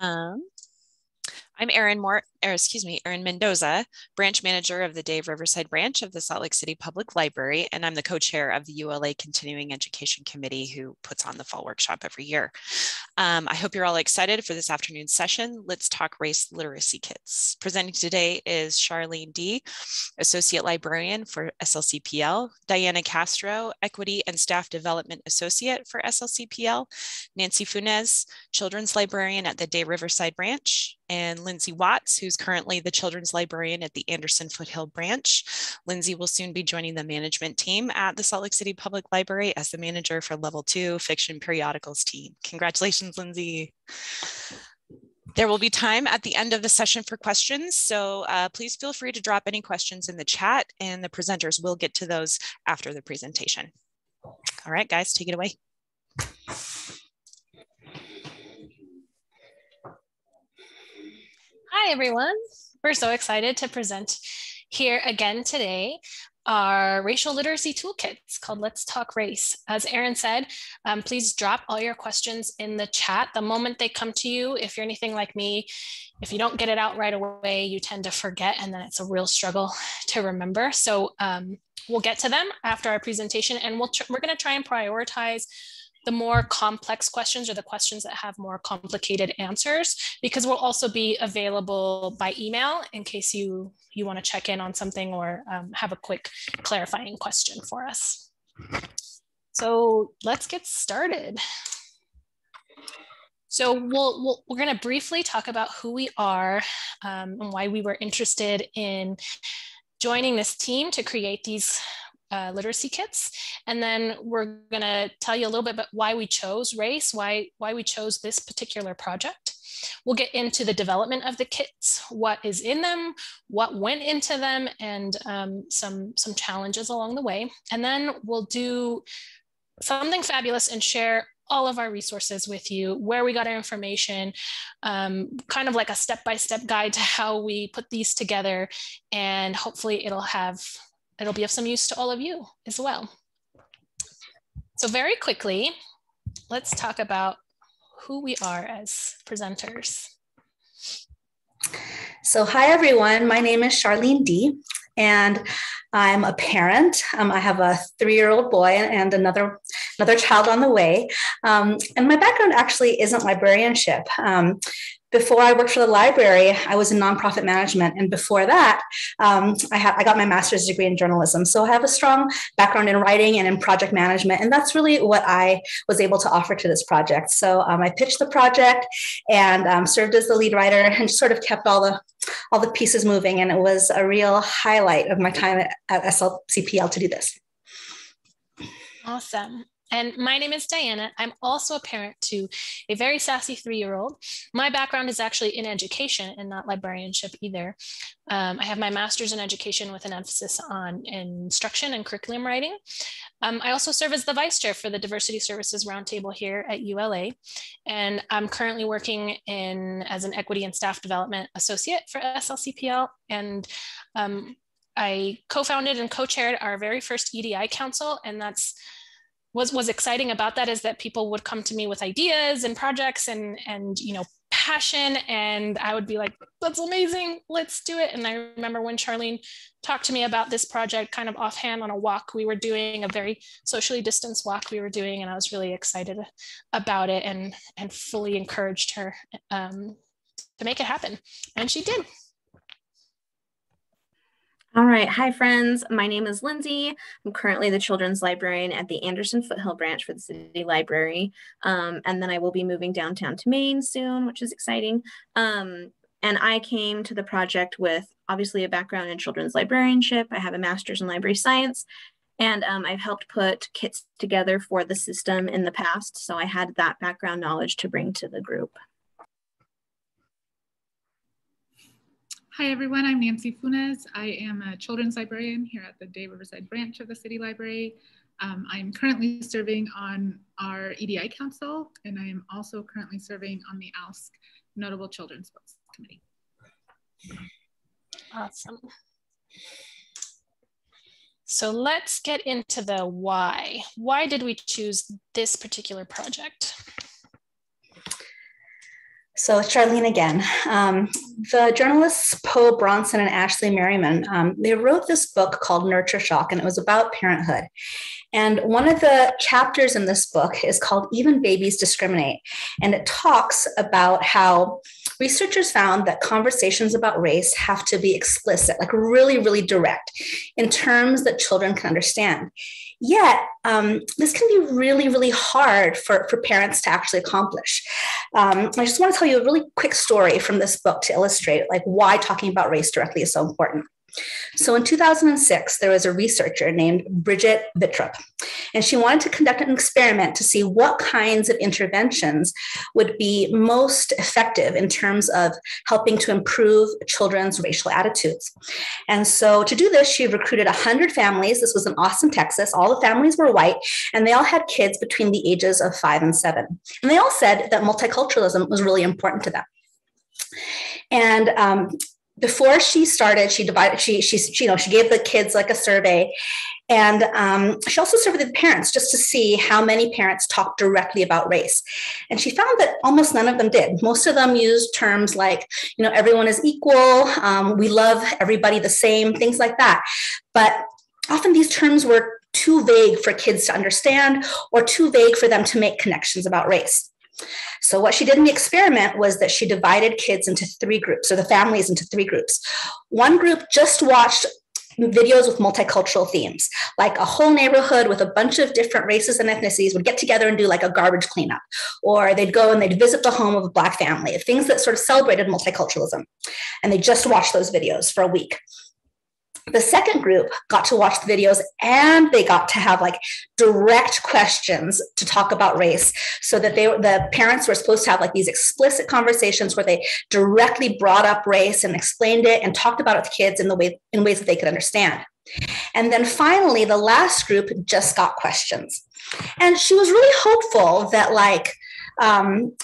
Um, I'm Erin Mendoza, branch manager of the Dave Riverside branch of the Salt Lake City Public Library, and I'm the co-chair of the ULA Continuing Education Committee who puts on the fall workshop every year. I hope you're all excited for this afternoon's session. Let's talk race literacy kits. Presenting today is Charlene D., Associate Librarian for SLCPL, Diana Castro, Equity and Staff Development Associate for SLCPL, Nancy Funes, Children's Librarian at the Dave Riverside branch, and Lindsay Watts, who's currently the Children's Librarian at the Anderson Foothill branch. Lindsay will soon be joining the management team at the Salt Lake City Public Library as the manager for Level 2 Fiction Periodicals team. Congratulations, Lindsay. There will be time at the end of the session for questions, so please feel free to drop any questions in the chat, and the presenters will get to those after the presentation. All right, guys, take it away. Hi, everyone. We're so excited to present here again today our racial literacy toolkits called Let's Talk Race. As Erin said, please drop all your questions in the chat the moment they come to you. If you're anything like me, if you don't get it out right away, you tend to forget, and then it's a real struggle to remember. So we'll get to them after our presentation, and we're going to try and prioritize the more complex questions or the questions that have more complicated answers, because we'll also be available by email in case you want to check in on something or have a quick clarifying question for us. So let's get started. So we're going to briefly talk about who we are and why we were interested in joining this team to create these literacy kits. And then we're going to tell you a little bit about why we chose race, why we chose this particular project. We'll get into the development of the kits, what is in them, what went into them, and some challenges along the way. And then we'll do something fabulous and share all of our resources with you, where we got our information, kind of like a step-by-step guide to how we put these together, and hopefully it'll be of some use to all of you as well. So very quickly, let's talk about who we are as presenters. So hi, everyone. My name is Charlene D., and I'm a parent. I have a 3-year-old boy and another child on the way. And my background actually isn't librarianship. Before I worked for the library, I was in nonprofit management. And before that, I got my master's degree in journalism. So I have a strong background in writing and in project management. And that's really what I was able to offer to this project. So I pitched the project and served as the lead writer and sort of kept all the pieces moving. And it was a real highlight of my time at SLCPL to do this. Awesome. And my name is Diana. I'm also a parent to a very sassy 3-year-old. My background is actually in education and not librarianship either. I have my master's in education with an emphasis on instruction and curriculum writing. I also serve as the vice chair for the Diversity Services Roundtable here at ULA. And I'm currently working as an equity and staff development associate for SLCPL. And I co-founded and co-chaired our very first EDI council, and was exciting about that is that people would come to me with ideas and projects and passion, and I would be like, that's amazing, let's do it. And I remember when Charlene talked to me about this project kind of offhand on a walk we were doing, a very socially distanced walk we were doing, and I was really excited about it and fully encouraged her to make it happen, and she did. All right. Hi, friends. My name is Lindsay. I'm currently the children's librarian at the Anderson Foothill branch for the city library. And then I will be moving downtown to Maine soon, which is exciting. And I came to the project with obviously a background in children's librarianship. I have a master's in library science, and I've helped put kits together for the system in the past. So I had that background knowledge to bring to the group. Hi everyone, I'm Nancy Funes. I am a children's librarian here at the Dave Riverside branch of the City Library. I'm currently serving on our EDI Council, and I am also currently serving on the ALSC Notable Children's Books Committee. Awesome. So let's get into the why. Why did we choose this particular project? So Charlene again. The journalists Poe Bronson and Ashley Merriman, they wrote this book called Nurture Shock, and it was about parenthood. And one of the chapters in this book is called Even Babies Discriminate. And it talks about how researchers found that conversations about race have to be explicit, like really, really direct in terms that children can understand. Yet, this can be really, really hard for parents to actually accomplish. I just want to tell you a really quick story from this book to illustrate like why talking about race directly is so important. So in 2006, there was a researcher named Bridget Vittrup, and she wanted to conduct an experiment to see what kinds of interventions would be most effective in terms of helping to improve children's racial attitudes. And so to do this, she recruited 100 families. This was in Austin, Texas. All the families were white, and they all had kids between the ages of 5 and 7. And they all said that multiculturalism was really important to them. And before she started, she gave the kids like a survey, and she also surveyed the parents just to see how many parents talked directly about race. And she found that almost none of them did. Most of them used terms like, everyone is equal, we love everybody the same, things like that. But often these terms were too vague for kids to understand or too vague for them to make connections about race. So what she did in the experiment was that she divided kids into 3 groups, or the families into 3 groups. One group just watched videos with multicultural themes, like a whole neighborhood with a bunch of different races and ethnicities would get together and do like a garbage cleanup, or they'd go and they'd visit the home of a Black family, things that sort of celebrated multiculturalism. And they just watched those videos for a week. The second group got to watch the videos, and they got to have like direct questions to talk about race, so that the parents were supposed to have like these explicit conversations where they directly brought up race and explained it and talked about it with kids in ways that they could understand. And then finally, the last group just got questions. And she was really hopeful that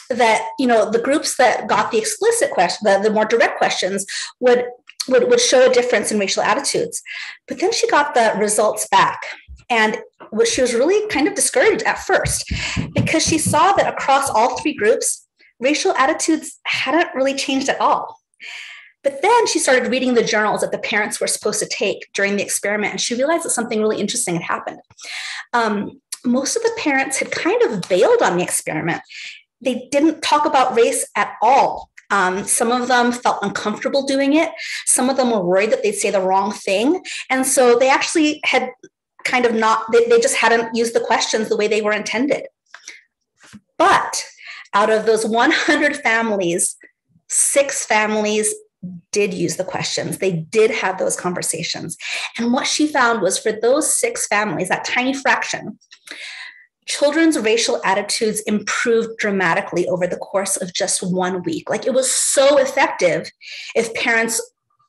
the groups that got the explicit question, the more direct questions would show a difference in racial attitudes. But then she got the results back, and she was really kind of discouraged at first, because she saw that across all 3 groups, racial attitudes hadn't really changed at all. But then she started reading the journals that the parents were supposed to take during the experiment, and she realized that something really interesting had happened. Most of the parents had kind of bailed on the experiment. They didn't talk about race at all. Some of them felt uncomfortable doing it. Some of them were worried that they'd say the wrong thing. And so they actually had kind of they just hadn't used the questions the way they were intended. But out of those 100 families, 6 families did use the questions. They did have those conversations. And what she found was, for those 6 families, that tiny fraction, children's racial attitudes improved dramatically over the course of just 1 week. Like, it was so effective if parents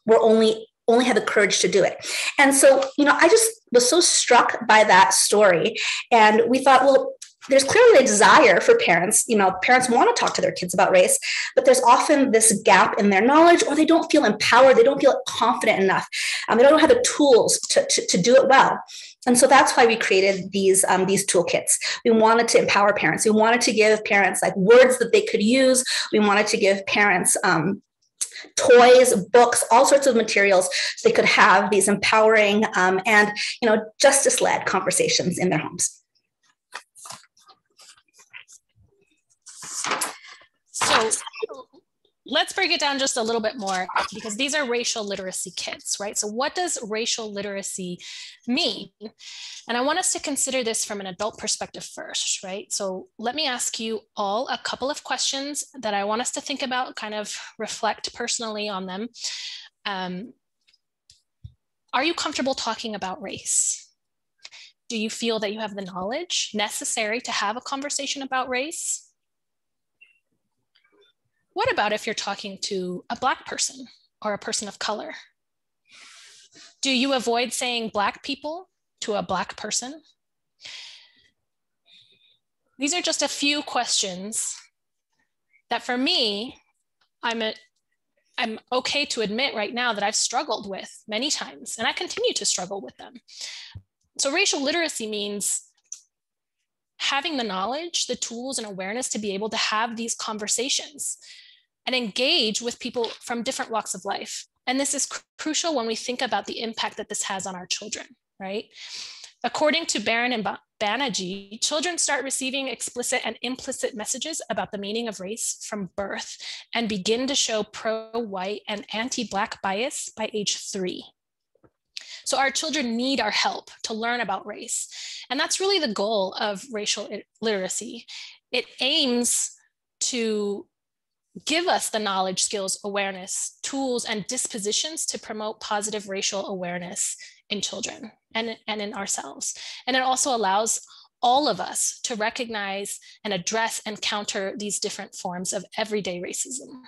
were only had the courage to do it. And so, I just was so struck by that story. And we thought, well, there's clearly a desire for parents. Parents want to talk to their kids about race, but there's often this gap in their knowledge, or they don't feel empowered. They don't feel confident enough. They don't have the tools to do it well. And so that's why we created these toolkits. We wanted to empower parents. We wanted to give parents like words that they could use. We wanted to give parents toys, books, all sorts of materials, so they could have these empowering and justice-led conversations in their homes. So let's break it down just a little bit more, because these are racial literacy kits, right? So what does racial literacy mean? And I want us to consider this from an adult perspective first, right? So let me ask you all a couple of questions that I want us to think about, kind of reflect personally on them. Are you comfortable talking about race? Do you feel that you have the knowledge necessary to have a conversation about race? What about if you're talking to a Black person or a person of color? Do you avoid saying Black people to a Black person? These are just a few questions that, for me, I'm okay to admit right now that I've struggled with many times, and I continue to struggle with them. So racial literacy means having the knowledge, the tools, and awareness to be able to have these conversations. and engage with people from different walks of life. And this is crucial when we think about the impact that this has on our children, right? According to Barron and Banerjee, children start receiving explicit and implicit messages about the meaning of race from birth and begin to show pro-white and anti-Black bias by age 3. So our children need our help to learn about race. And that's really the goal of racial literacy. It aims to give us the knowledge, skills, awareness, tools, and dispositions to promote positive racial awareness in children and in ourselves. And it also allows all of us to recognize and address and counter these different forms of everyday racism.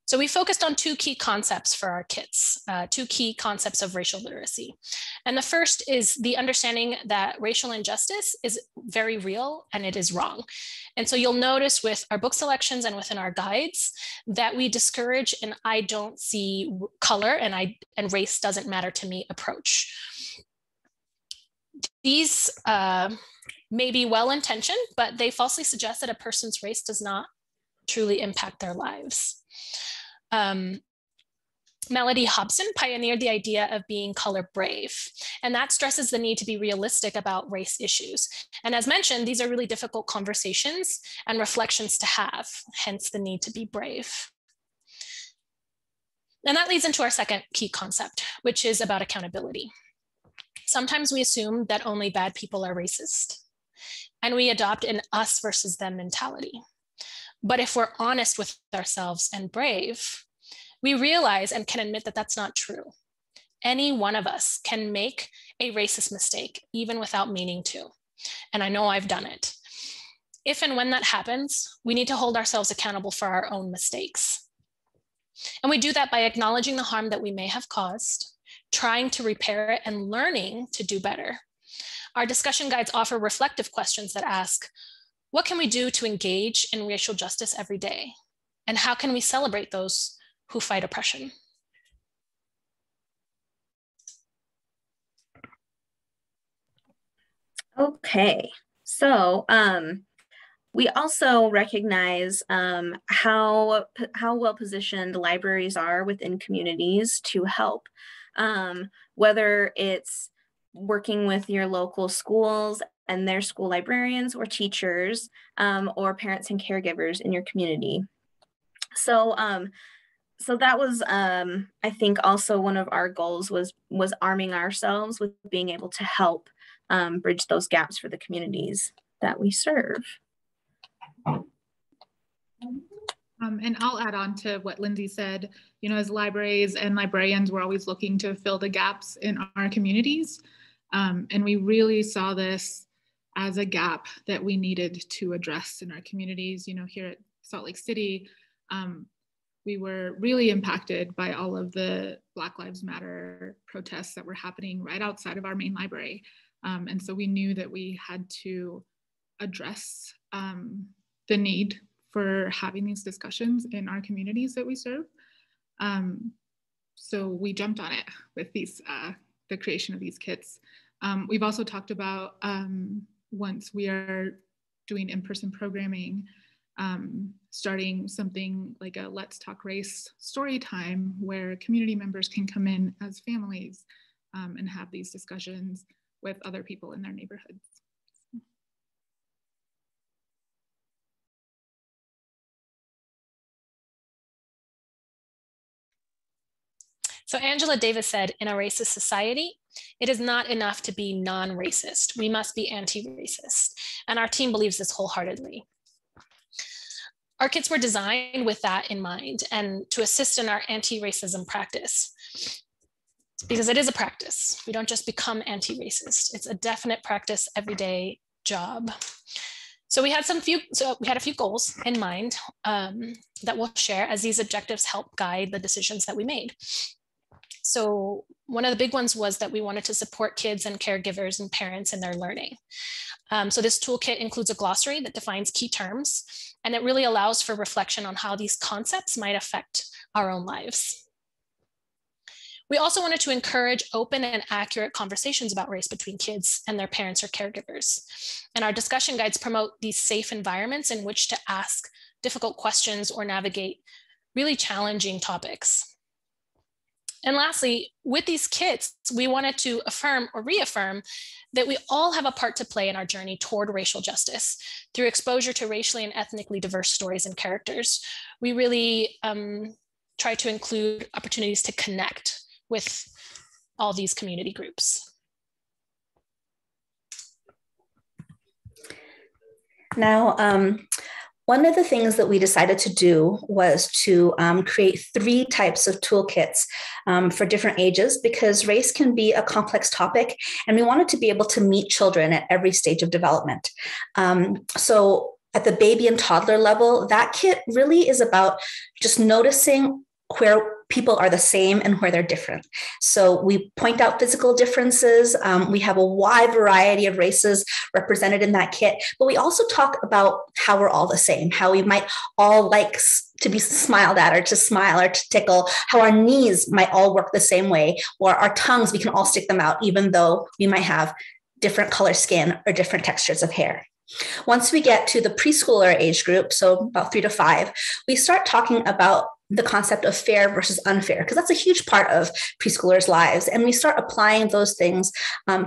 So we focused on 2 key concepts for our kits, 2 key concepts of racial literacy. And the first is the understanding that racial injustice is very real and it is wrong. And so you'll notice with our book selections and within our guides that we discourage an I don't see color and race doesn't matter to me approach. These may be well-intentioned, but they falsely suggest that a person's race does not truly impact their lives. Melody Hobson pioneered the idea of being color brave, and that stresses the need to be realistic about race issues. And as mentioned, these are really difficult conversations and reflections to have, hence the need to be brave. And that leads into our second key concept, which is about accountability. Sometimes we assume that only bad people are racist, and we adopt an us versus them mentality. But if we're honest with ourselves and brave, we realize and can admit that that's not true. Any one of us can make a racist mistake, even without meaning to. And I know I've done it. If and when that happens, we need to hold ourselves accountable for our own mistakes. And we do that by acknowledging the harm that we may have caused, trying to repair it, and learning to do better. Our discussion guides offer reflective questions that ask, what can we do to engage in racial justice every day? And how can we celebrate those who fight oppression? Okay, so we also recognize how well positioned libraries are within communities to help, whether it's working with your local schools and their school librarians or teachers, or parents and caregivers in your community. So that was, I think, also one of our goals was arming ourselves with being able to help bridge those gaps for the communities that we serve. And I'll add on to what Lindsay said. You know, as libraries and librarians, we're always looking to fill the gaps in our communities. And we really saw this as a gap that we needed to address in our communities. You know, here at Salt Lake City, we were really impacted by all of the Black Lives Matter protests that were happening right outside of our main library. And so we knew that we had to address the need for having these discussions in our communities that we serve. So we jumped on it with these, the creation of these kits. We've also talked about once we are doing in-person programming, starting something like a Let's Talk Race story time where community members can come in as families and have these discussions with other people in their neighborhoods. So Angela Davis said, in a racist society, it is not enough to be non-racist. We must be anti-racist. And our team believes this wholeheartedly. Our kits were designed with that in mind and to assist in our anti-racism practice. Because it is a practice. We don't just become anti-racist. It's a definite practice, everyday job. So we had a few goals in mind that we'll share as these objectives help guide the decisions that we made. So one of the big ones was that we wanted to support kids and caregivers and parents in their learning. So this toolkit includes a glossary that defines key terms, and it really allows for reflection on how these concepts might affect our own lives. We also wanted to encourage open and accurate conversations about race between kids and their parents or caregivers. And our discussion guides promote these safe environments in which to ask difficult questions or navigate really challenging topics. And lastly, with these kits, we wanted to affirm or reaffirm that we all have a part to play in our journey toward racial justice through exposure to racially and ethnically diverse stories and characters. We really try to include opportunities to connect with all these community groups. Now, one of the things that we decided to do was to create 3 types of toolkits for different ages, because race can be a complex topic, and we wanted to be able to meet children at every stage of development. So at the baby and toddler level, that kit really is about just noticing where people are the same and where they're different. So we point out physical differences. We have a wide variety of races represented in that kit, but we also talk about how we're all the same, how we might all like to be smiled at, or to smile, or to tickle, how our knees might all work the same way, or our tongues, we can all stick them out, even though we might have different color skin or different textures of hair. Once we get to the preschooler age group, so about 3 to 5, we start talking about the concept of fair versus unfair, because that's a huge part of preschoolers' lives. And we start applying those things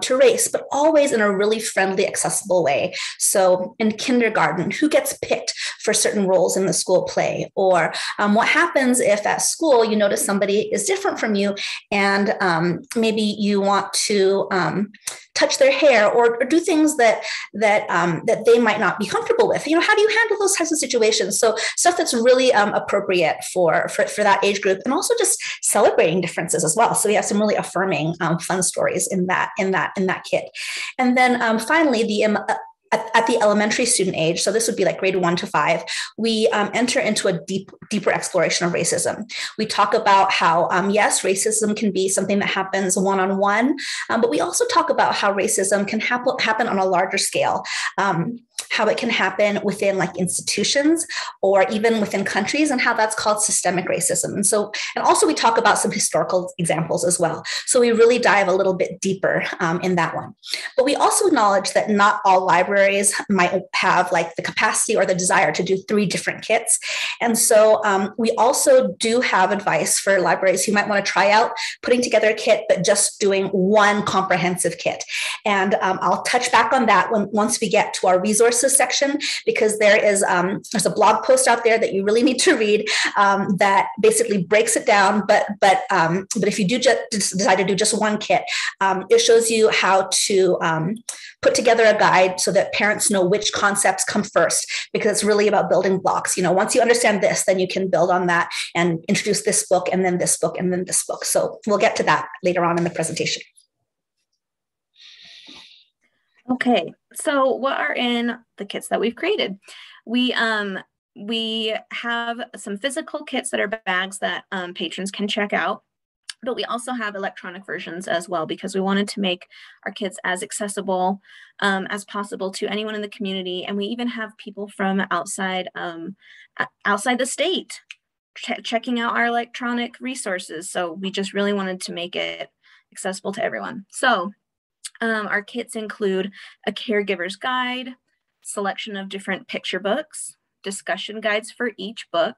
to race, but always in a really friendly, accessible way. So in kindergarten, who gets picked for certain roles in the school play? Or what happens if at school you notice somebody is different from you, and maybe you want to touch their hair, or do things that they might not be comfortable with. You know, how do you handle those types of situations? So stuff that's really appropriate for that age group, and also just celebrating differences as well. So we have some really affirming, fun stories in that kit. And then finally, at the elementary student age, so this would be like grade 1 to 5, we enter into a deeper exploration of racism. We talk about how, yes, racism can be something that happens one-on-one, but we also talk about how racism can happen on a larger scale. How it can happen within like institutions or even within countries, and how that's called systemic racism. And also we talk about some historical examples as well. So we really dive a little bit deeper in that one. But we also acknowledge that not all libraries might have like the capacity or the desire to do 3 different kits. And so we also do have advice for libraries who might want to try out putting together a kit, but just doing one comprehensive kit. And I'll touch back on that once we get to our resources section, because there's a blog post out there that you really need to read that basically breaks it down. But if you do decide to do just one kit, it shows you how to put together a guide so that parents know which concepts come first, because it's really about building blocks. You know, once you understand this, then you can build on that and introduce this book, and then this book, and then this book. So we'll get to that later on in the presentation. Okay, so what are in the kits that we've created? We have some physical kits that are bags that patrons can check out, but we also have electronic versions as well, because we wanted to make our kits as accessible as possible to anyone in the community. And we even have people from outside the state checking out our electronic resources. So we just really wanted to make it accessible to everyone. So our kits include a caregiver's guide, selection of different picture books, discussion guides for each book,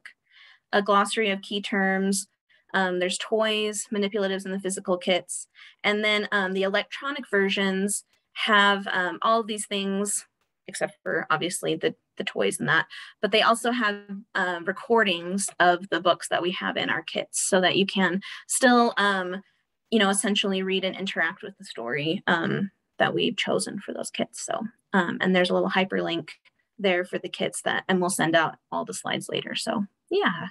a glossary of key terms. There's toys, manipulatives in the physical kits. And then the electronic versions have all of these things, except for obviously the toys and that, but they also have recordings of the books that we have in our kits, so that you can still essentially read and interact with the story that we've chosen for those kits. So, and there's a little hyperlink there for the kits and we'll send out all the slides later. So yeah.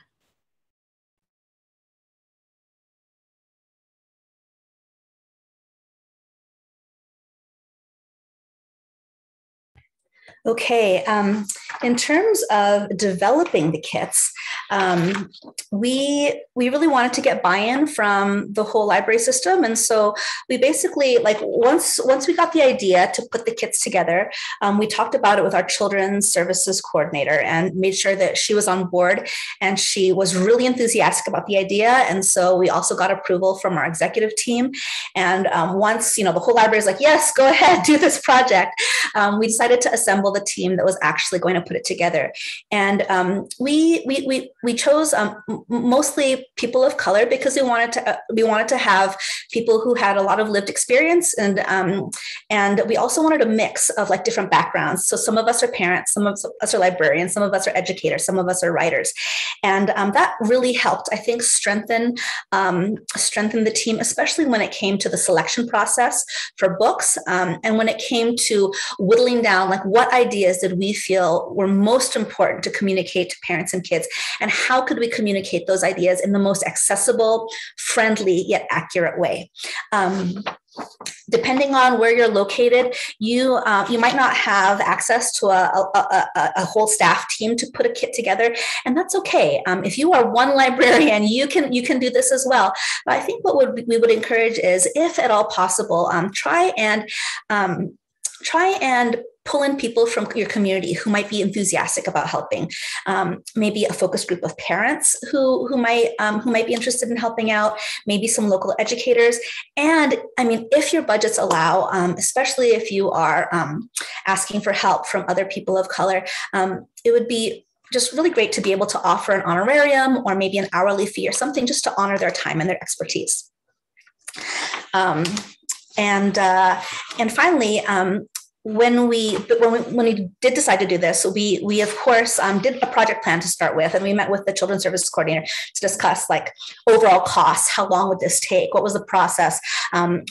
Okay, in terms of developing the kits, we really wanted to get buy-in from the whole library system. And so we basically, like, once we got the idea to put the kits together, we talked about it with our children's services coordinator and made sure that she was on board, and she was really enthusiastic about the idea. And so we also got approval from our executive team. And once, the whole library is like, yes, go ahead, do this project, we decided to assemble the team that was actually going to put it together. And we chose mostly people of color because we wanted to have people who had a lot of lived experience, and we also wanted a mix of like different backgrounds. So some of us are parents, some of us are librarians, some of us are educators, some of us are writers, and that really helped, I think, strengthen the team, especially when it came to the selection process for books, and when it came to whittling down like what ideas did we feel were most important to communicate to parents and kids, and how could we communicate those ideas in the most accessible, friendly, yet accurate way. Depending on where you're located, you might not have access to a whole staff team to put a kit together, and that's okay. If you are one librarian, you can do this as well. But I think what we would encourage is, if at all possible, try and pull in people from your community who might be enthusiastic about helping. Maybe a focus group of parents who might be interested in helping out. Maybe some local educators. And I mean, if your budgets allow, especially if you are asking for help from other people of color, it would be just really great to be able to offer an honorarium or maybe an hourly fee or something, just to honor their time and their expertise. And finally, when we did decide to do this, we of course did a project plan to start with, and we met with the children's services coordinator to discuss like overall costs. How long would this take? What was the process?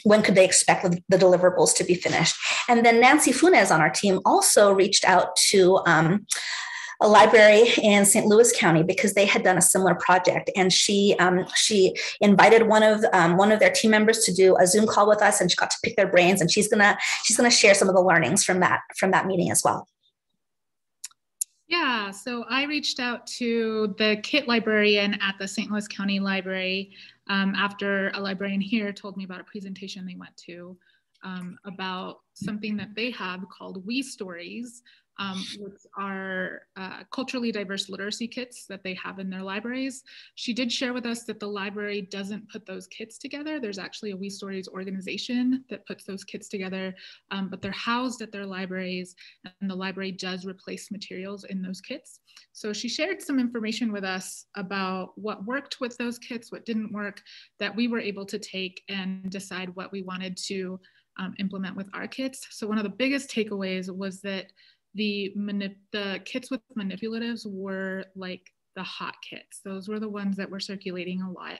When could they expect the deliverables to be finished? And then Nancy Funes on our team also reached out to a library in St. Louis County, because they had done a similar project, and she invited one of their team members to do a Zoom call with us, and she got to pick their brains, and she's gonna share some of the learnings from that meeting as well. Yeah, so I reached out to the KIT librarian at the St. Louis County Library after a librarian here told me about a presentation they went to about something that they have called We Stories, which are culturally diverse literacy kits that they have in their libraries. She did share with us that the library doesn't put those kits together. There's actually a We Stories organization that puts those kits together, but they're housed at their libraries, and the library does replace materials in those kits. So she shared some information with us about what worked with those kits, what didn't work, that we were able to take and decide what we wanted to implement with our kits. So one of the biggest takeaways was that the kits with manipulatives were like the hot kits. Those were the ones that were circulating a lot.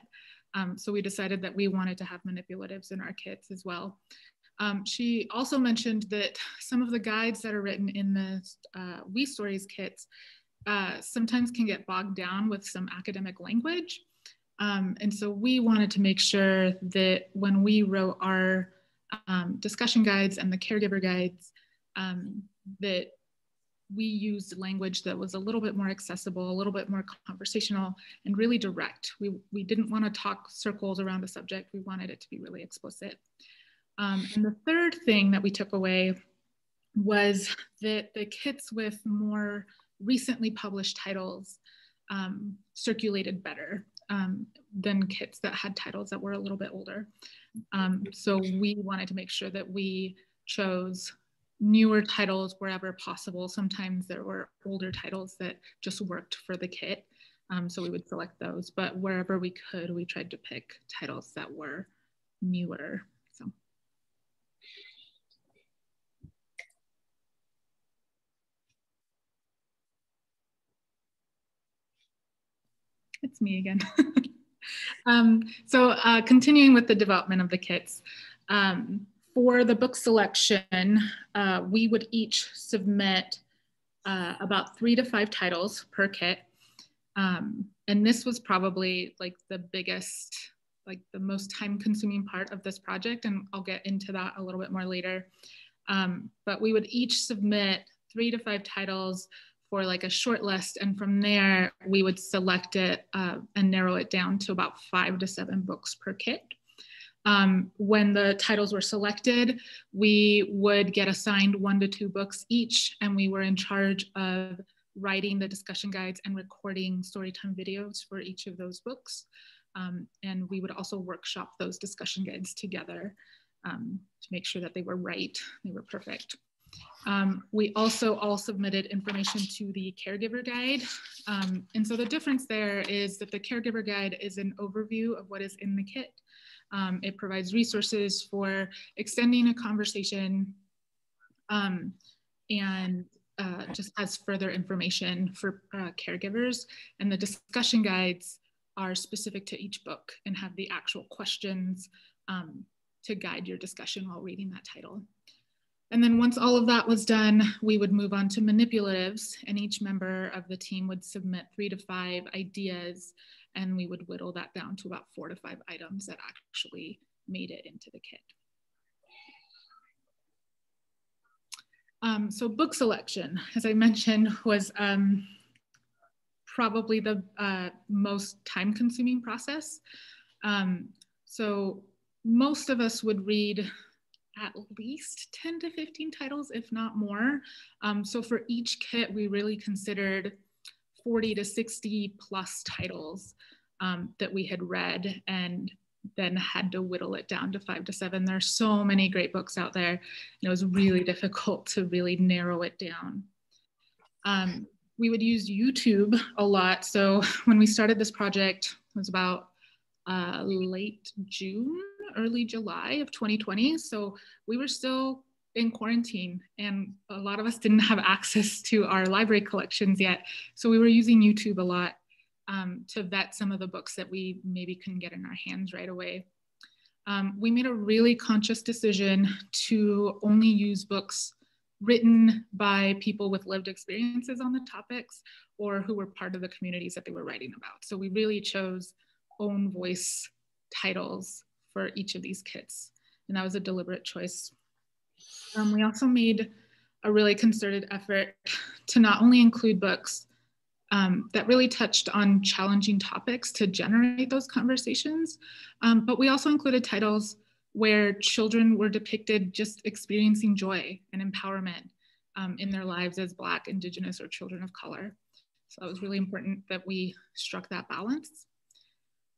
So we decided that we wanted to have manipulatives in our kits as well. She also mentioned that some of the guides that are written in the We Stories kits sometimes can get bogged down with some academic language. And so we wanted to make sure that when we wrote our discussion guides and the caregiver guides, that we used language that was a little bit more accessible, a little bit more conversational, and really direct. We didn't want to talk circles around a subject. We wanted it to be really explicit. And the third thing that we took away was that the kits with more recently published titles circulated better than kits that had titles that were a little bit older. So we wanted to make sure that we chose newer titles wherever possible. Sometimes there were older titles that just worked for the kit, so we would select those, but wherever we could, we tried to pick titles that were newer. So. It's me again. Continuing with the development of the kits, for the book selection, we would each submit about 3 to 5 titles per kit. And this was probably like the biggest, like the most time consuming part of this project. And I'll get into that a little bit more later. But we would each submit 3 to 5 titles for like a short list. And from there, we would select it and narrow it down to about 5 to 7 books per kit. When the titles were selected, we would get assigned 1 to 2 books each, and we were in charge of writing the discussion guides and recording storytime videos for each of those books. And we would also workshop those discussion guides together to make sure that they were right, they were perfect. We also all submitted information to the caregiver guide. And so the difference there is that the caregiver guide is an overview of what is in the kit. It provides resources for extending a conversation and just has further information for caregivers. And the discussion guides are specific to each book and have the actual questions to guide your discussion while reading that title. And then once all of that was done, we would move on to manipulatives, and each member of the team would submit 3 to 5 ideas, and we would whittle that down to about 4 to 5 items that actually made it into the kit. So book selection, as I mentioned, was probably the most time-consuming process. So most of us would read at least 10 to 15 titles, if not more. So for each kit, we really considered 40 to 60 plus titles that we had read, and then had to whittle it down to 5 to 7. There's so many great books out there. It was really difficult to really narrow it down. We would use YouTube a lot. So when we started this project, it was about late June, early July of 2020. So we were still in quarantine, and a lot of us didn't have access to our library collections yet. So we were using YouTube a lot to vet some of the books that we maybe couldn't get in our hands right away. We made a really conscious decision to only use books written by people with lived experiences on the topics, or who were part of the communities that they were writing about. So we really chose own voice titles for each of these kits, and that was a deliberate choice. We also made a really concerted effort to not only include books that really touched on challenging topics to generate those conversations, but we also included titles where children were depicted just experiencing joy and empowerment in their lives as Black, Indigenous, or children of color. So it was really important that we struck that balance.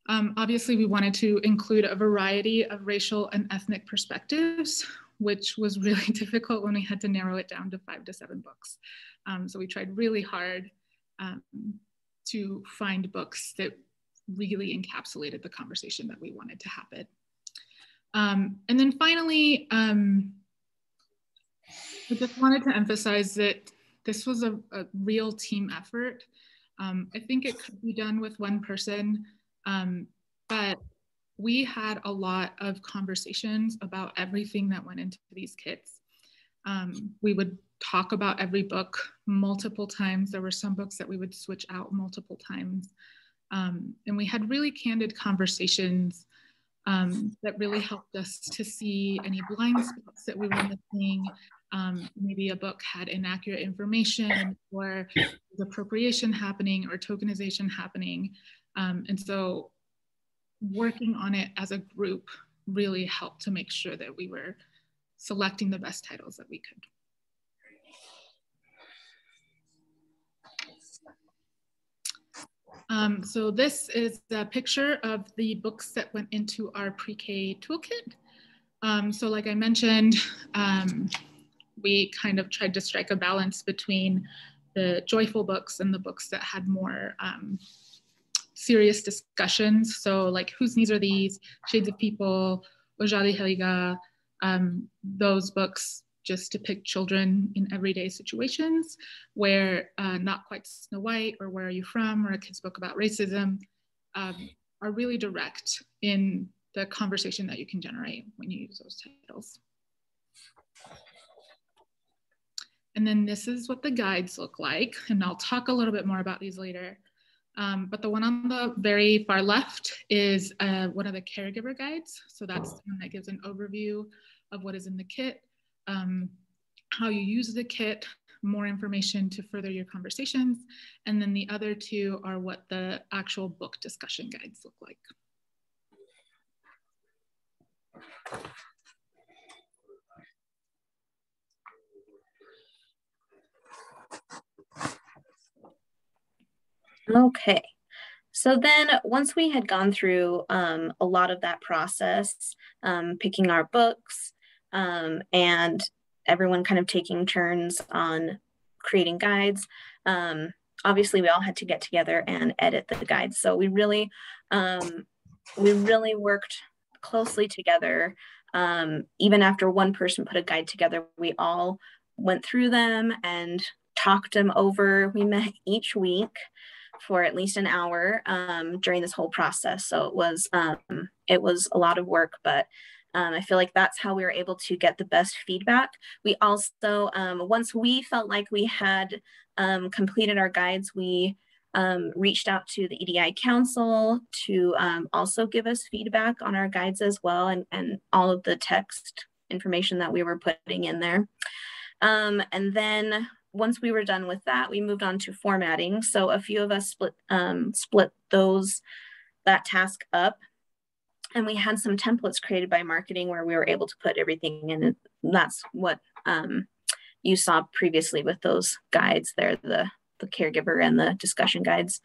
Obviously, we wanted to include a variety of racial and ethnic perspectives, which was really difficult when we had to narrow it down to 5 to 7 books. So we tried really hard to find books that really encapsulated the conversation that we wanted to happen. And then finally, I just wanted to emphasize that this was a real team effort. I think it could be done with one person, but we had a lot of conversations about everything that went into these kits. We would talk about every book multiple times. There were some books that we would switch out multiple times. And we had really candid conversations that really helped us to see any blind spots that we were missing. Maybe a book had inaccurate information, or appropriation happening, or tokenization happening. And so working on it as a group really helped to make sure that we were selecting the best titles that we could. So this is a picture of the books that went into our pre-K toolkit. So like I mentioned, we kind of tried to strike a balance between the joyful books and the books that had more serious discussions. So like Whose Knees Are These, Shades of People, Ojali Heliga, those books just depict children in everyday situations where Not Quite Snow White or Where Are You From, or a kid's book about racism, are really direct in the conversation that you can generate when you use those titles. And then this is what the guides look like, and I'll talk a little bit more about these later. But the one on the very far left is one of the caregiver guides. So that's the one that gives an overview of what is in the kit, how you use the kit, more information to further your conversations. And then the other two are what the actual book discussion guides look like. Okay, so then once we had gone through a lot of that process, picking our books and everyone kind of taking turns on creating guides. Obviously, we all had to get together and edit the guides. So we really worked closely together. Even after one person put a guide together, we all went through them and talked them over. We met each week for at least an hour during this whole process. So it was a lot of work, but I feel like that's how we were able to get the best feedback. We also, once we felt like we had completed our guides, we reached out to the EDI Council to also give us feedback on our guides as well, and all of the text information that we were putting in there. And then once we were done with that, we moved on to formatting. So a few of us split that task up, and we had some templates created by marketing where we were able to put everything in. And that's what you saw previously with those guides there, the caregiver and the discussion guides.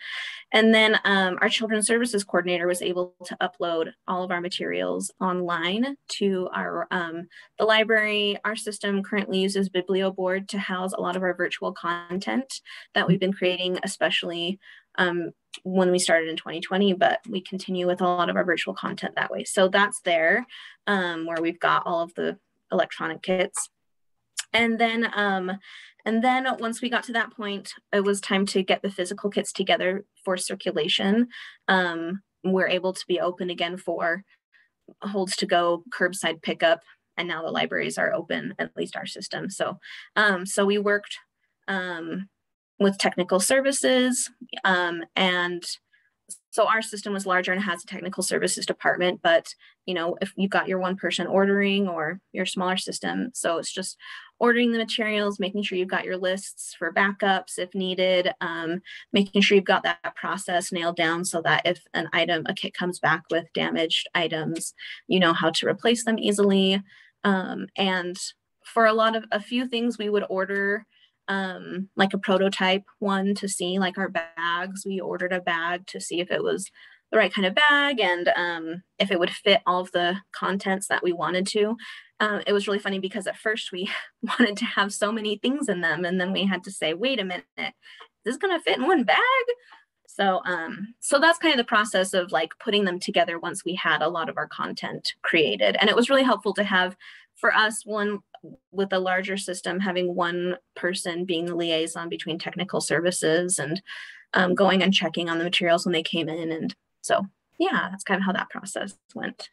And then our children's services coordinator was able to upload all of our materials online to our the library. Our system currently uses BiblioBoard to house a lot of our virtual content that we've been creating, especially when we started in 2020, but we continue with a lot of our virtual content that way. So that's there where we've got all of the electronic kits. And then once we got to that point, it was time to get the physical kits together for circulation. We're able to be open again for holds to go, curbside pickup, and now the libraries are open, at least our system. So, so we worked with technical services, and so our system was larger and has a technical services department, but you know, if you've got your one person ordering or your smaller system, so it's just ordering the materials, making sure you've got your lists for backups if needed, making sure you've got that process nailed down so that if a kit comes back with damaged items, you know how to replace them easily. And for a few things we would order like a prototype one to see, like our bags. We ordered a bag to see if it was the right kind of bag and if it would fit all of the contents that we wanted to. It was really funny because at first we wanted to have so many things in them, and then we had to say, wait a minute, is this gonna fit in one bag? So so that's kind of the process of like putting them together once we had a lot of our content created. And it was really helpful to have, for us, one with a larger system, having one person being the liaison between technical services and going and checking on the materials when they came in. And so, yeah, that's kind of how that process went.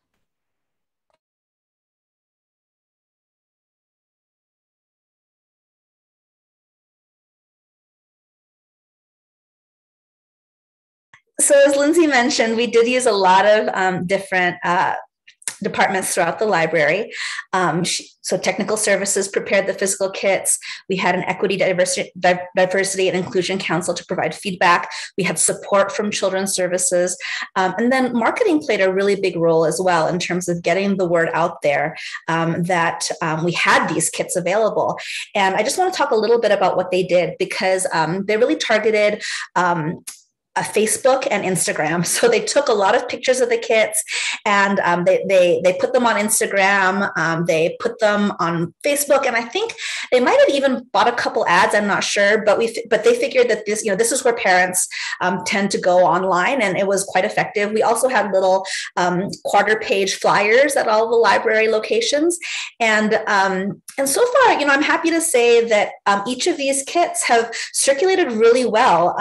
So as Lindsay mentioned, we did use a lot of different departments throughout the library. So technical services prepared the physical kits. We had an equity, diversity and inclusion council to provide feedback. We had support from children's services. And then marketing played a really big role as well in terms of getting the word out there that we had these kits available. And I just want to talk a little bit about what they did, because they really targeted Facebook and Instagram. So they took a lot of pictures of the kits and they put them on Instagram. They put them on Facebook, and I think they might have even bought a couple ads. I'm not sure, but they figured that this is where parents tend to go online, and it was quite effective. We also had little quarter-page flyers at all the library locations, and so far, I'm happy to say that each of these kits have circulated really well.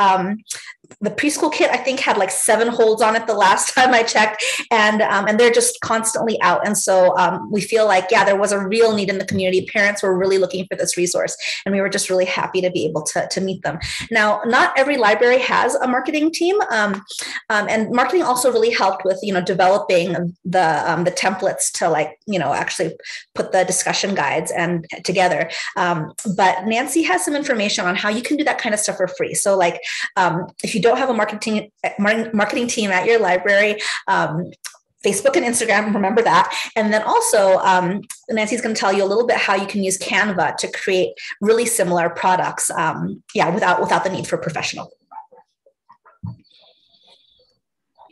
The preschool kit, I think, had like 7 holds on it the last time I checked, and they're just constantly out. And so we feel like, yeah, there was a real need in the community. Parents were really looking for this resource, and we were just really happy to be able to meet them. Now, not every library has a marketing team, and marketing also really helped with, developing the templates to actually put the discussion guides and together. But Nancy has some information on how you can do that kind of stuff for free. So if you don't have a marketing team at your library, Facebook and Instagram, remember that. And then also, Nancy's going to tell you a little bit how you can use Canva to create really similar products, without the need for professional.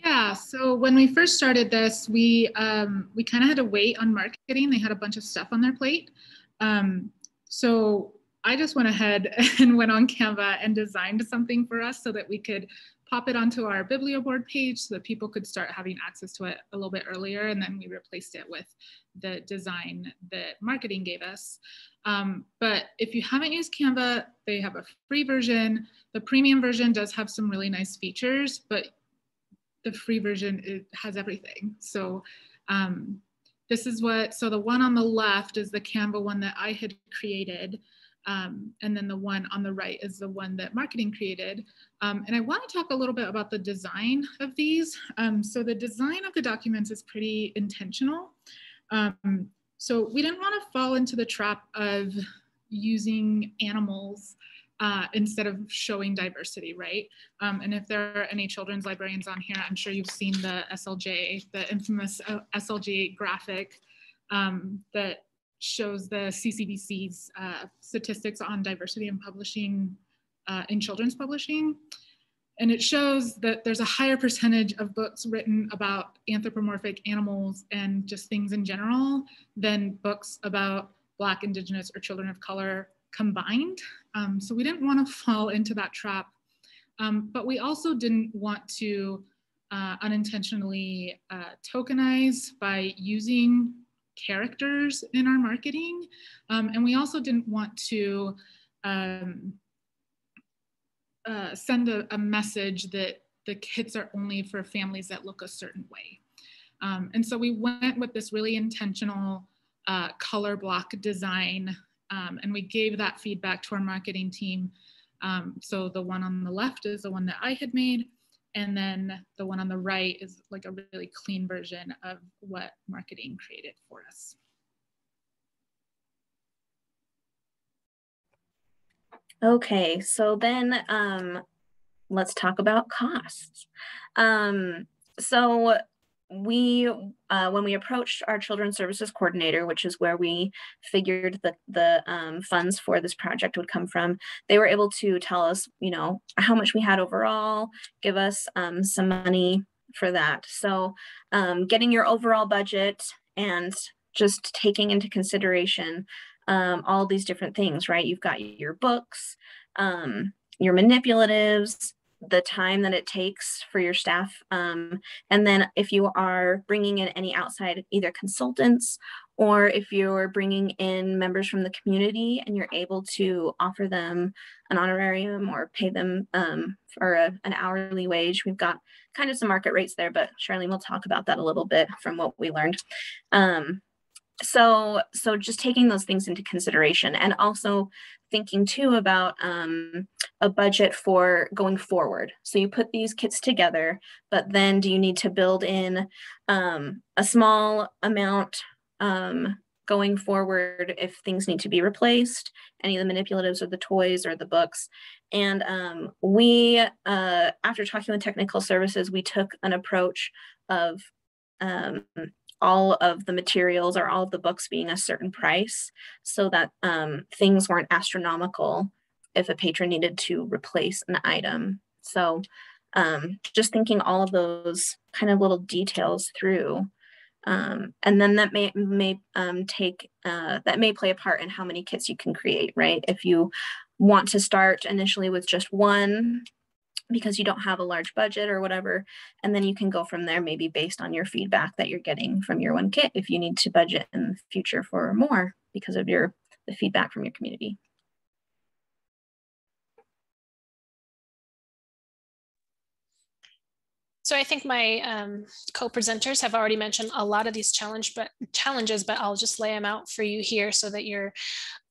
Yeah, so when we first started this, we kind of had to wait on marketing. They had a bunch of stuff on their plate. So I just went ahead and went on Canva and designed something for us so that we could pop it onto our Biblioboard page so that people could start having access to it a little bit earlier. And then we replaced it with the design that marketing gave us. But if you haven't used Canva, they have a free version. The premium version does have some really nice features, but the free version, it has everything. So this is so the one on the left is the Canva one that I had created. And then the one on the right is the one that marketing created. And I want to talk a little bit about the design of these. So the design of the documents is pretty intentional. So we didn't want to fall into the trap of using animals instead of showing diversity, right? And if there are any children's librarians on here, I'm sure you've seen the SLJ, the infamous SLJ graphic that shows the CCBC's statistics on diversity in publishing, in children's publishing. And it shows that there's a higher percentage of books written about anthropomorphic animals and just things in general than books about Black, Indigenous, or children of color combined. So we didn't want to fall into that trap. But we also didn't want to unintentionally tokenize by using characters in our marketing. And we also didn't want to send a message that the kits are only for families that look a certain way. And so we went with this really intentional color block design, and we gave that feedback to our marketing team. So the one on the left is the one that I had made, and then the one on the right is like a really clean version of what marketing created for us. Okay, so then let's talk about costs. So we, when we approached our children's services coordinator, which is where we figured the funds for this project would come from, they were able to tell us, you know, how much we had overall, give us some money for that. So getting your overall budget and just taking into consideration all these different things, right? You've got your books, your manipulatives, the time that it takes for your staff. And then if you are bringing in any outside, either consultants, or if you're bringing in members from the community and you're able to offer them an honorarium or pay them for an hourly wage, we've got kind of some market rates there, but Charlene will talk about that a little bit from what we learned. So just taking those things into consideration, and also thinking too about a budget for going forward. So you put these kits together, but then do you need to build in a small amount going forward if things need to be replaced, any of the manipulatives or the toys or the books. And we, after talking with technical services, we took an approach of all of the materials or all of the books being a certain price, so that things weren't astronomical if a patron needed to replace an item. So just thinking all of those kind of little details through. And then that may play a part in how many kits you can create, right? If you want to start initially with just one, because you don't have a large budget or whatever, and then you can go from there, maybe based on your feedback that you're getting from your one kit, if you need to budget in the future for more because of the feedback from your community. So I think my co-presenters have already mentioned a lot of these challenges, but I'll just lay them out for you here so that you're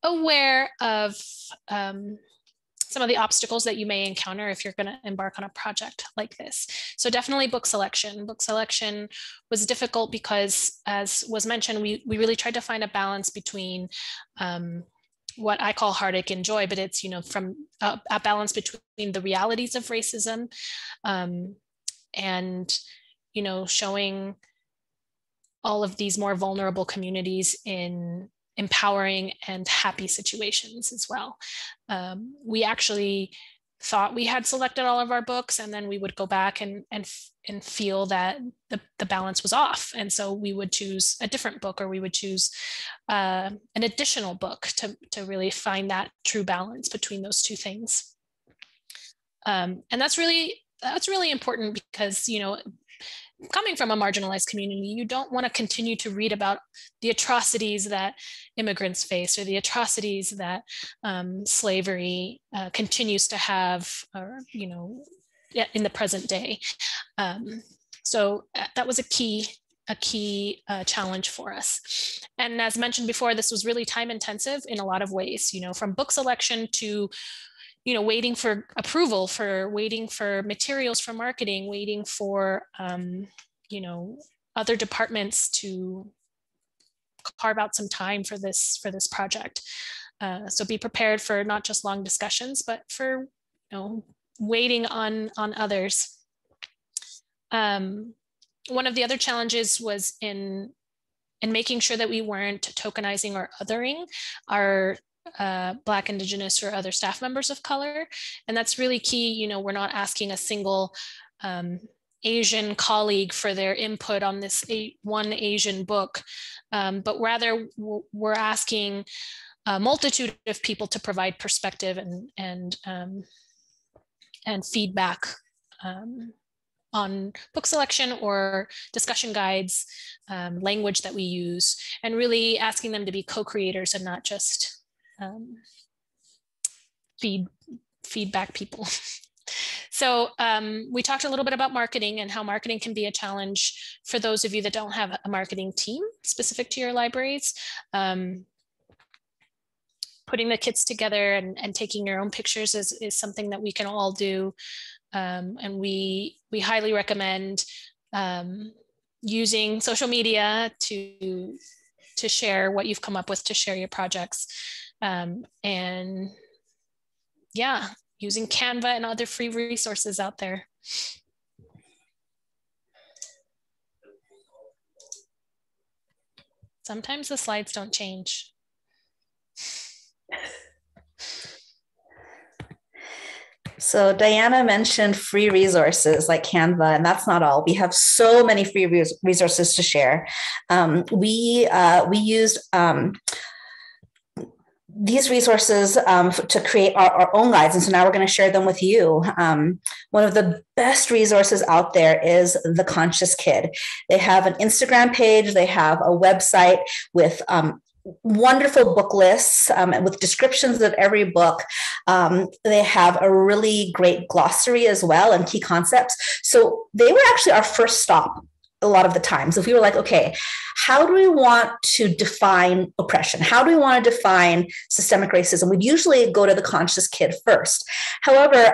aware of some of the obstacles that you may encounter if you're going to embark on a project like this. So definitely book selection. Book selection was difficult because, as was mentioned, we really tried to find a balance between what I call heartache and joy, but it's, you know, from a balance between the realities of racism and, you know, showing all of these more vulnerable communities in empowering and happy situations as well. We actually thought we had selected all of our books, and then we would go back and feel that the balance was off. And so we would choose a different book, or we would choose an additional book to really find that true balance between those two things. And that's really important because, you know, coming from a marginalized community, you don't want to continue to read about the atrocities that immigrants face, or the atrocities that slavery continues to have, or, you know, in the present day. So that was a key challenge for us. And as mentioned before, this was really time intensive in a lot of ways, you know, from book selection to, you know, waiting for approval, waiting for materials for marketing, waiting for, you know, other departments to carve out some time for this project. So be prepared for not just long discussions, but for, you know, waiting on others. One of the other challenges was in making sure that we weren't tokenizing or othering our Black, Indigenous, or other staff members of color. And that's really key. You know, we're not asking a single Asian colleague for their input on this one Asian book, but rather we're asking a multitude of people to provide perspective and feedback on book selection or discussion guides, language that we use, and really asking them to be co-creators and not just feedback people. So we talked a little bit about marketing and how marketing can be a challenge for those of you that don't have a marketing team specific to your libraries. Putting the kits together and taking your own pictures is something that we can all do. And we highly recommend using social media to share what you've come up with, to share your projects. And yeah, using Canva and other free resources out there. Sometimes the slides don't change. So Diana mentioned free resources like Canva, and that's not all. We have so many free resources to share. We used these resources to create our own guides. And so now we're going to share them with you. One of the best resources out there is The Conscious Kid. They have an Instagram page. They have a website with wonderful book lists with descriptions of every book. They have a really great glossary as well and key concepts. So they were actually our first stop a lot of the times. If we were like, okay, how do we want to define oppression? How do we want to define systemic racism? We'd usually go to The Conscious Kid first. However,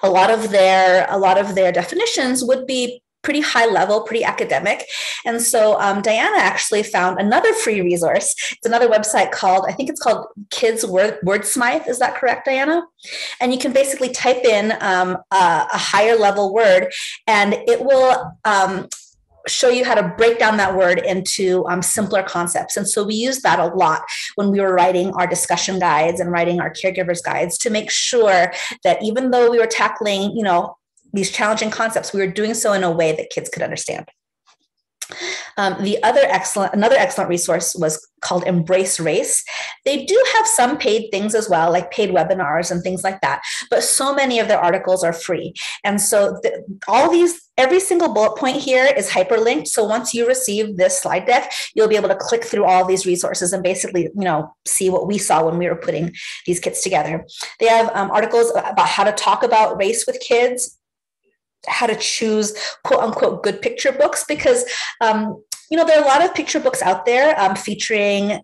a lot of their definitions would be pretty high level, pretty academic. And so Diana actually found another free resource. It's another website called, I think it's called Kids Wordsmith. Is that correct, Diana? And you can basically type in a higher level word, and it will show you how to break down that word into simpler concepts. And so we used that a lot when we were writing our discussion guides and writing our caregivers guides to make sure that even though we were tackling, you know, these challenging concepts, we were doing so in a way that kids could understand. Another excellent resource was called Embrace Race. They do have some paid things as well, like paid webinars and things like that, but so many of their articles are free. And so every single bullet point here is hyperlinked. So once you receive this slide deck, you'll be able to click through all these resources and basically, you know, see what we saw when we were putting these kits together. They have articles about how to talk about race with kids, how to choose quote unquote good picture books, because you know, there are a lot of picture books out there featuring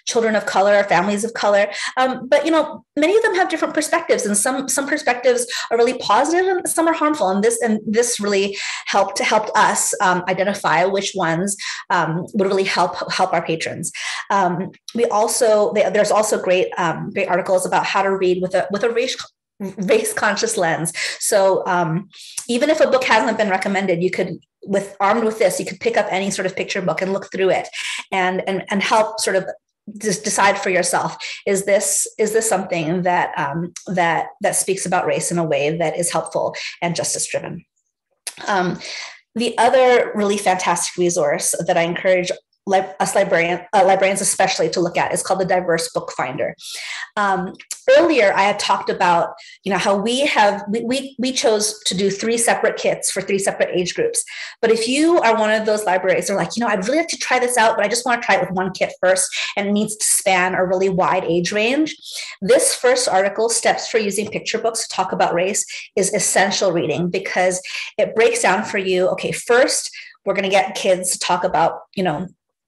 children of color, families of color, but you know, many of them have different perspectives, and some perspectives are really positive and some are harmful. And this really helped us identify which ones would really help our patrons. There's also great articles about how to read with a race conscious lens. So even if a book hasn't been recommended, you could, armed with this, you could pick up any sort of picture book and look through it and help sort of just decide for yourself, is this something that that speaks about race in a way that is helpful and justice driven? The other really fantastic resource that I encourage us librarians especially to look at is called the Diverse Book Finder. Earlier, I had talked about, how we chose to do 3 separate kits for 3 separate age groups. But if you are one of those libraries that are like, I'd really like to try this out, but I just want to try it with 1 kit first, and it needs to span a really wide age range, this first article, Steps for Using Picture Books to Talk About Race, is essential reading, because it breaks down for you, okay, first, we're going to get kids to talk about,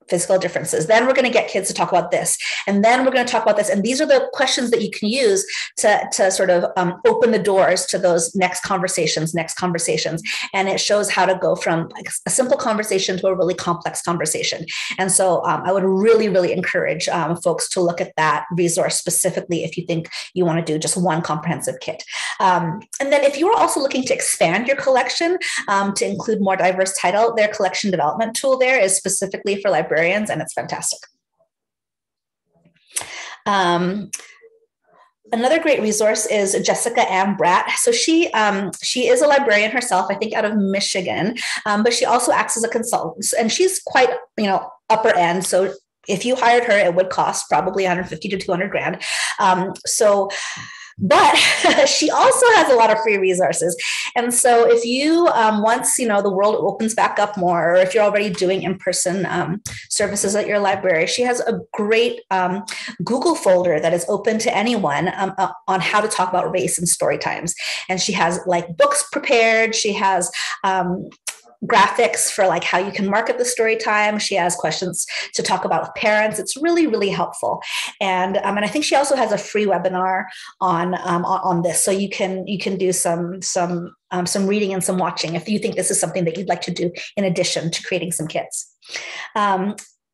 physical differences. Then we're going to get kids to talk about this. And then we're going to talk about this. And these are the questions that you can use to sort of open the doors to those next conversations. And it shows how to go from like a simple conversation to a really complex conversation. And so I would really, really encourage folks to look at that resource specifically if you think you want to do just 1 comprehensive kit. And then if you are also looking to expand your collection to include more diverse title, their collection development tool there is specifically for librarians, and it's fantastic. Another great resource is Jessica Ann Bratt. So she is a librarian herself, I think out of Michigan, but she also acts as a consultant, and she's quite, upper end. So if you hired her, it would cost probably 150 to 200 grand. But she also has a lot of free resources. And so if you, once, the world opens back up more, or if you're already doing in-person services at your library, she has a great Google folder that is open to anyone on how to talk about race in story times. And she has like books prepared. She has graphics for like how you can market the story time. She has questions to talk about with parents. It's really, really helpful. And I think she also has a free webinar on this. So you can do some reading and some watching if you think this is something that you'd like to do in addition to creating some kits.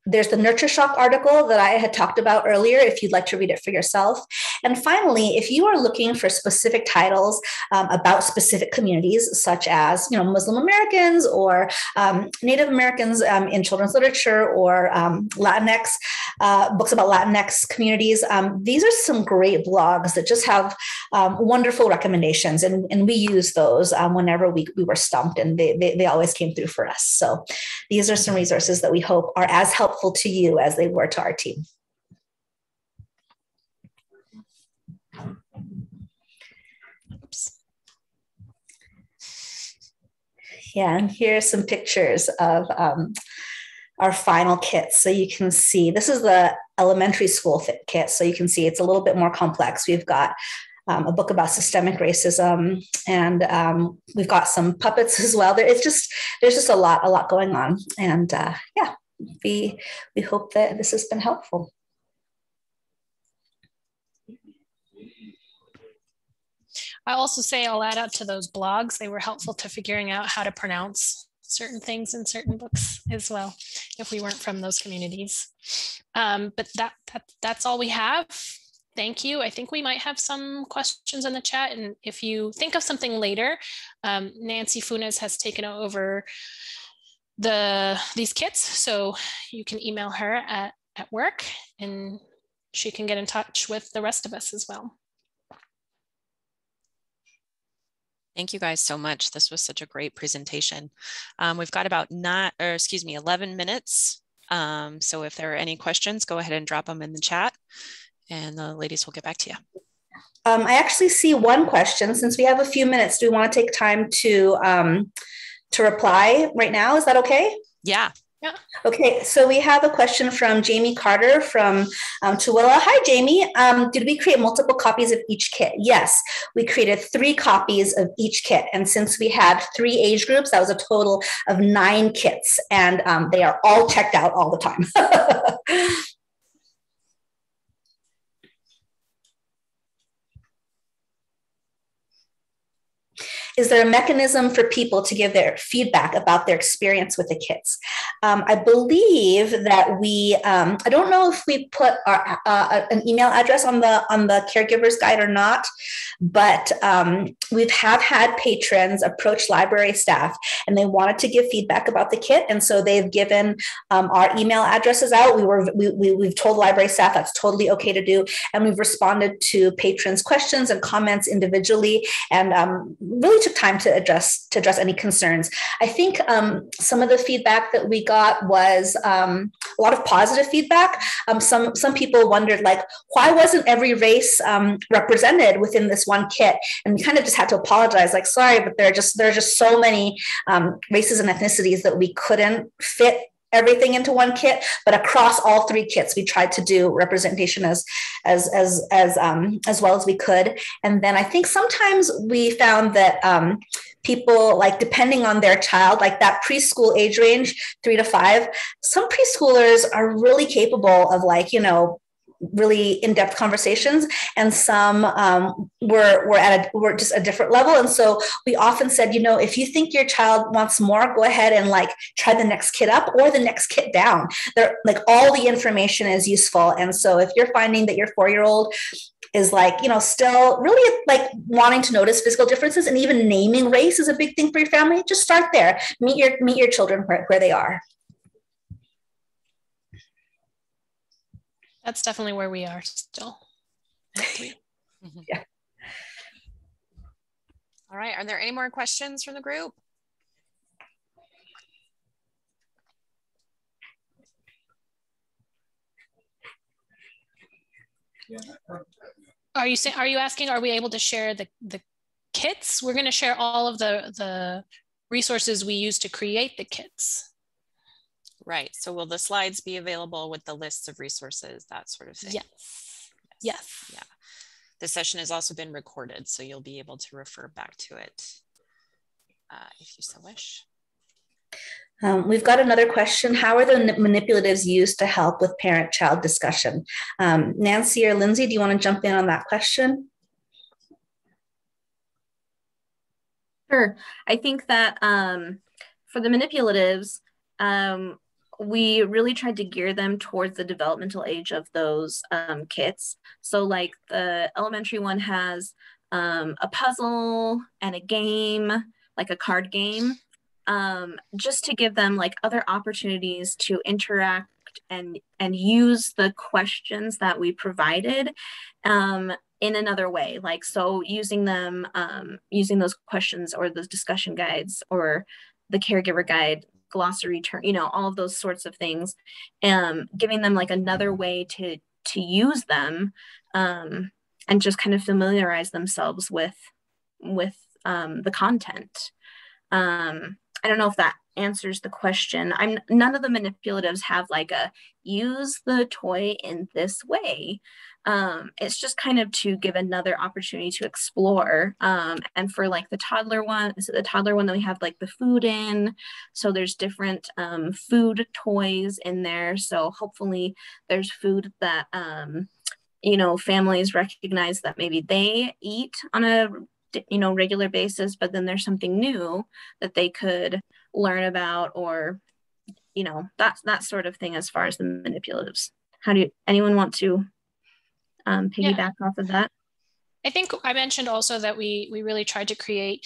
There's the Nurture Shock article that I had talked about earlier, if you'd like to read it for yourself. And finally, if you are looking for specific titles about specific communities, such as Muslim Americans or Native Americans in children's literature, or Latinx, books about Latinx communities, these are some great blogs that just have wonderful recommendations. And we use those whenever we were stumped, and they always came through for us. So these are some resources that we hope are as helpful to you as they were to our team. Oops. Yeah, and here are some pictures of our final kits. So you can see, this is the elementary school fit kit. So you can see it's a little bit more complex. We've got a book about systemic racism, and we've got some puppets as well. There's just a lot going on. And yeah, we hope that this has been helpful. I also say I'll add out to those blogs. They were helpful to figuring out how to pronounce certain things in certain books as well, if we weren't from those communities. But that's all we have. Thank you. I think we might have some questions in the chat. And if you think of something later, Nancy Funes has taken over these kits, so you can email her at work, and she can get in touch with the rest of us as well. Thank you guys so much. This was such a great presentation. We've got about 11 minutes. So if there are any questions, go ahead and drop them in the chat, and the ladies will get back to you. I actually see one question. Since we have a few minutes, do we want to take time to reply right now? Is that okay? Yeah. Yeah. Okay, so we have a question from Jamie Carter from Tooele. Hi, Jamie. Did we create multiple copies of each kit? Yes, we created 3 copies of each kit. And since we had 3 age groups, that was a total of 9 kits. And they are all checked out all the time. is there a mechanism for people to give their feedback about their experience with the kits? I believe that I don't know if we put an email address on the caregivers guide or not, but we've had patrons approach library staff and they wanted to give feedback about the kit. And so they've given our email addresses out. We've told library staff that's totally okay to do. And we've responded to patrons' questions and comments individually, and really took time to address any concerns. I think some of the feedback that we got was a lot of positive feedback. Some people wondered, like, why wasn't every race represented within this one kit? And we kind of just had to apologize, like, sorry, but there are just so many races and ethnicities that we couldn't fit everything into one kit. But across all 3 kits, we tried to do representation as well as we could. And then I think sometimes we found that people, like, depending on their child, like that preschool age range, 3 to 5, some preschoolers are really capable of, like, really in-depth conversations, and some were just a different level. And so we often said, if you think your child wants more, go ahead and, like, try the next kit up or the next kit down. They're, like, all the information is useful. And so if you're finding that your 4-year-old is, like, still really, like, wanting to notice physical differences, and even naming race is a big thing for your family, just start there. Meet your children where they are. That's definitely where we are still. Yeah. All right. Are there any more questions from the group? Are you asking, are we able to share the kits? We're going to share all of the resources we use to create the kits. Right. So will the slides be available with the lists of resources, that sort of thing? Yes. Yes. Yeah. The session has also been recorded, so you'll be able to refer back to it if you so wish. We've got another question. How are the manipulatives used to help with parent-child discussion? Nancy or Lindsay, do you want to jump in on that question? Sure. I think that for the manipulatives, we really tried to gear them towards the developmental age of those kits. So, like, the elementary one has a puzzle and a game, like a card game, just to give them, like, other opportunities to interact and use the questions that we provided in another way. Like, so using using those questions or those discussion guides or the caregiver guide, glossary term, all of those sorts of things, giving them, like, another way to use them, and just kind of familiarize themselves with the content. I don't know if that answers the question. None of the manipulatives have, like, a use the toy in this way. It's just kind of to give another opportunity to explore. And for, like, the toddler one, that we have, like, the food in. So there's different food toys in there. So hopefully there's food that, families recognize that maybe they eat on a regular basis, but then there's something new that they could learn about, or that sort of thing. As far as the manipulatives, anyone want to piggyback off of that? I think I mentioned also that we really tried to create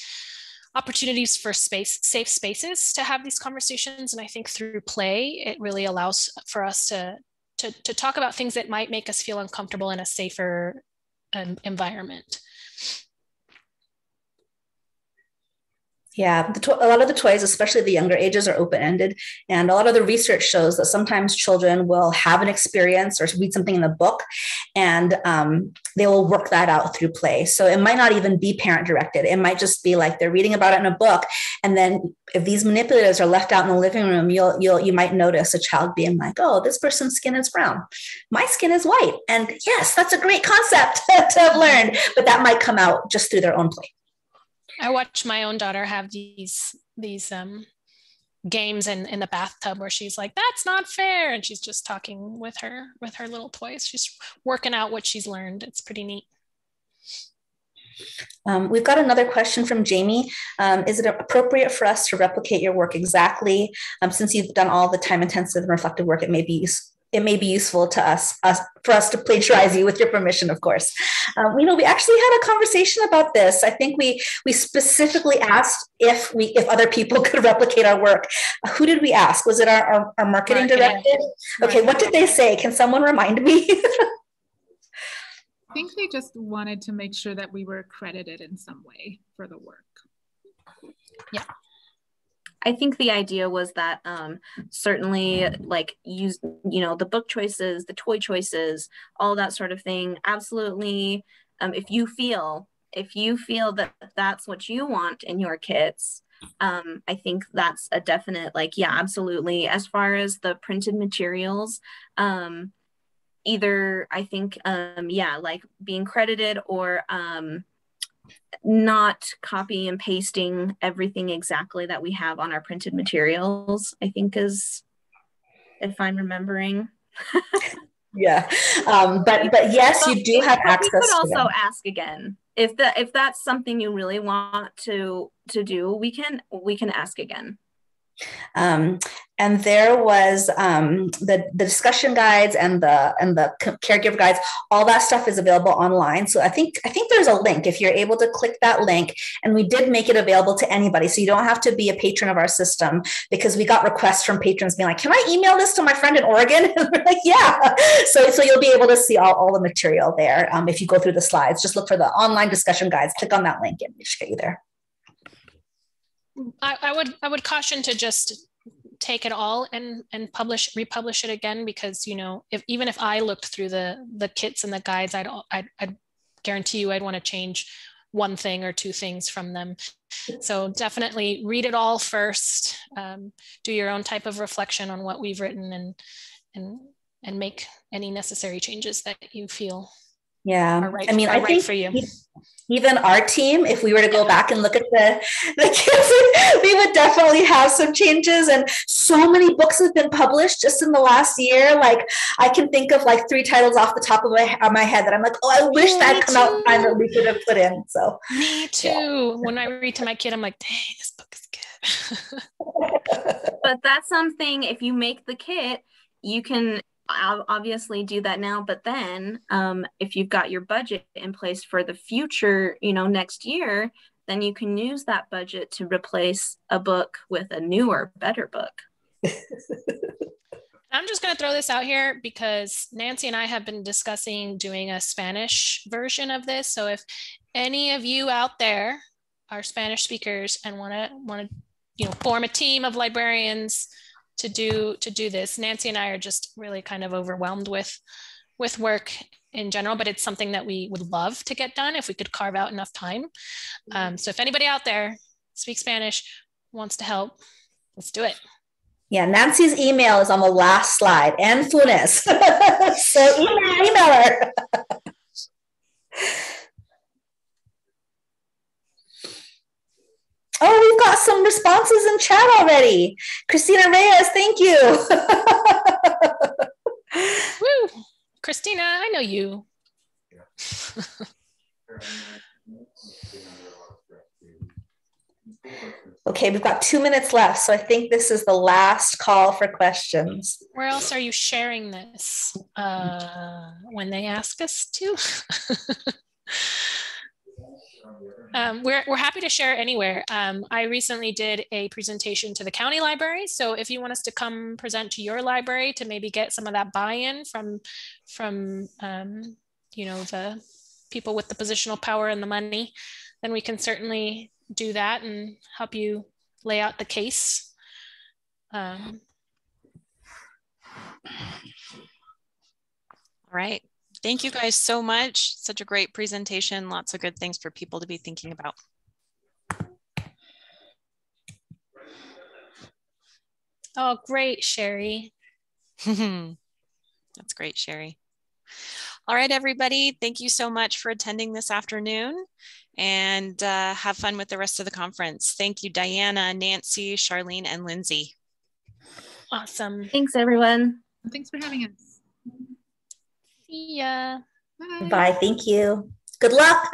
opportunities for safe spaces to have these conversations, and I think through play it really allows for us to talk about things that might make us feel uncomfortable in a safer environment. Yeah, a lot of the toys, especially the younger ages, are open-ended. And a lot of the research shows that sometimes children will have an experience or read something in the book, and they will work that out through play. So it might not even be parent-directed. It might just be like they're reading about it in a book. And then if these manipulatives are left out in the living room, you might notice a child being like, oh, this person's skin is brown. My skin is white. And yes, that's a great concept to have learned, but that might come out just through their own play. I watch my own daughter have these games in the bathtub where she's like, that's not fair. And she's just talking with her little toys. She's working out what she's learned. It's pretty neat. We've got another question from Jamie. Is it appropriate for us to replicate your work exactly? Since you've done all the time-intensive and reflective work, it may be useful to us for us to plagiarize you with your permission, of course. We actually had a conversation about this. I think we specifically asked if other people could replicate our work. Who did we ask? Was it our marketing director? Okay, what did they say? Can someone remind me? I think they just wanted to make sure that we were credited in some way for the work. Yeah. I think the idea was that certainly like use, the book choices, the toy choices, all that sort of thing. Absolutely. If you feel that that's what you want in your kits, I think that's a definite, absolutely. As far as the printed materials, either I think, like being credited or not copy and pasting everything exactly that we have on our printed materials, I think is, if I'm remembering. Yeah, but yes, you do have access. We could also ask again if that's something you really want to do. We can ask again. And there was the discussion guides and the caregiver guides. All that stuff is available online. So I think there's a link if you're able to click that link. And we did make it available to anybody, so you don't have to be a patron of our system, because we got requests from patrons being like, "Can I email this to my friend in Oregon?" And we're like, "Yeah." So you'll be able to see all the material there. If you go through the slides, just look for the online discussion guides. Click on that link, and it should get you there. I would caution to just take it all and republish it again, because even if I looked through the kits and the guides, I'd guarantee you I'd want to change one thing or two things from them. So definitely read it all first, do your own type of reflection on what we've written, and make any necessary changes that you feel are right, I think for you. Even our team, if we were to go back and look at the kids, we would definitely have some changes. And so many books have been published just in the last year. Like, I can think of 3 titles off the top of my head that I'm like, oh, I wish that had come out time that we could have put in. So me too. Yeah. When I read to my kid, I'm like, dang, this book is good. But that's something, if you make the kit, you can obviously do that now, but then if you've got your budget in place for the future, next year, then you can use that budget to replace a book with a newer, better book. I'm just going to throw this out here because Nancy and I have been discussing doing a Spanish version of this. So if any of you out there are Spanish speakers and want to form a team of librarians to do this. Nancy and I are just really kind of overwhelmed with work in general, but it's something that we would love to get done if we could carve out enough time. So if anybody out there speaks Spanish, wants to help, let's do it. Yeah, Nancy's email is on the last slide, and Funes. So email her. Oh, we've got some responses in chat already. Christina Reyes, thank you. Woo! Christina, I know you. Okay, we've got 2 minutes left, so I think this is the last call for questions. Where else are you sharing this? When they ask us to? We're happy to share anywhere. I recently did a presentation to the county library. So if you want us to come present to your library to maybe get some of that buy-in from the people with the positional power and the money, then we can certainly do that and help you lay out the case. All right. Thank you guys so much. Such a great presentation. Lots of good things for people to be thinking about. Oh, great, Sherry. That's great, Sherry. All right, everybody. Thank you so much for attending this afternoon, and have fun with the rest of the conference. Thank you, Diana, Nancy, Charlene, and Lindsay. Awesome. Thanks, everyone. Thanks for having us. See ya. Bye. Thank you. Good luck.